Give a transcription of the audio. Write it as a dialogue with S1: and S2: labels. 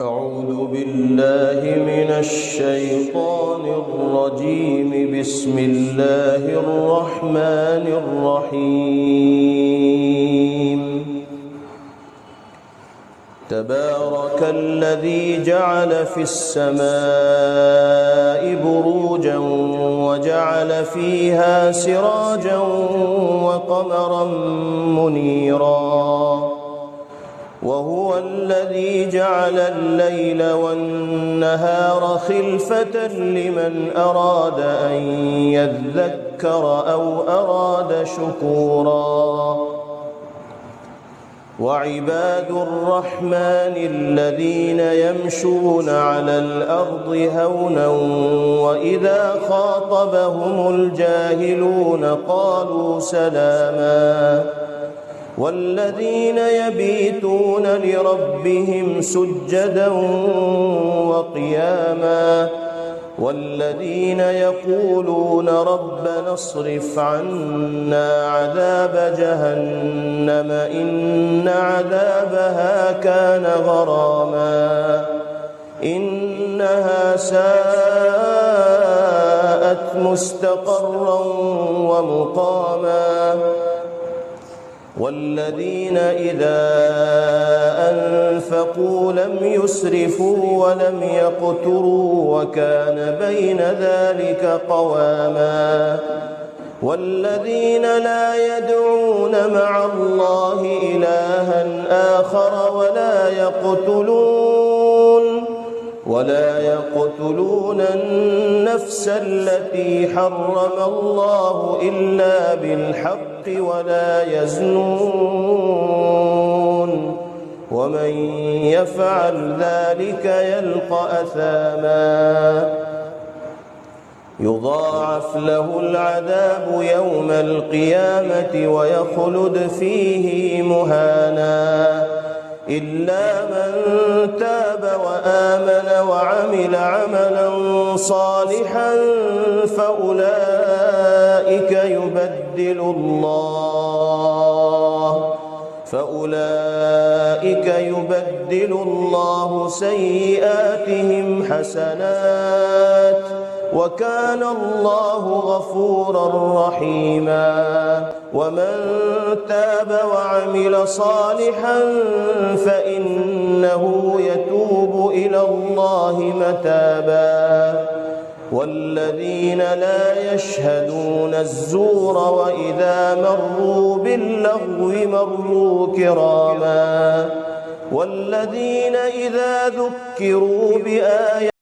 S1: أعوذ بالله من الشيطان الرجيم. بسم الله الرحمن الرحيم. تبارك الذي جعل في السماء بروجا وجعل فيها سراجا وقمرا منيرا، وهو الذي جعل الليل والنهار خلفة لمن أراد أن يذكر أو أراد شكورا. وعباد الرحمن الذين يمشون على الأرض هونا وإذا خاطبهم الجاهلون قالوا سلاما، والذين يبيتون لربهم سجدا وقياما، والذين يقولون ربنا اصرف عنا عذاب جهنم إن عذابها كان غراما إنها ساءت مستقرا ومقاما. والذين إذا أنفقوا لم يسرفوا ولم يقتروا وكان بين ذلك قواما. والذين لا يدعون مع الله إلها آخر ولا يقتلون النفس التي حرم الله إلا بالحق ولا يزنون، ومن يفعل ذلك يلقى أثاما يضاعف له العذاب يوم القيامة ويخلد فيه مهانا إلا من تاب وآمن وعمل عملا صالحا فأولئك يبدل الله سيئاتهم حسنات وكان الله غفورا رحيما. ومن تاب وعمل صالحا فإنه يتوب إلى الله متابا. والذين لا يشهدون الزور وإذا مروا باللغو مروا كراما. والذين إذا ذكروا بآيات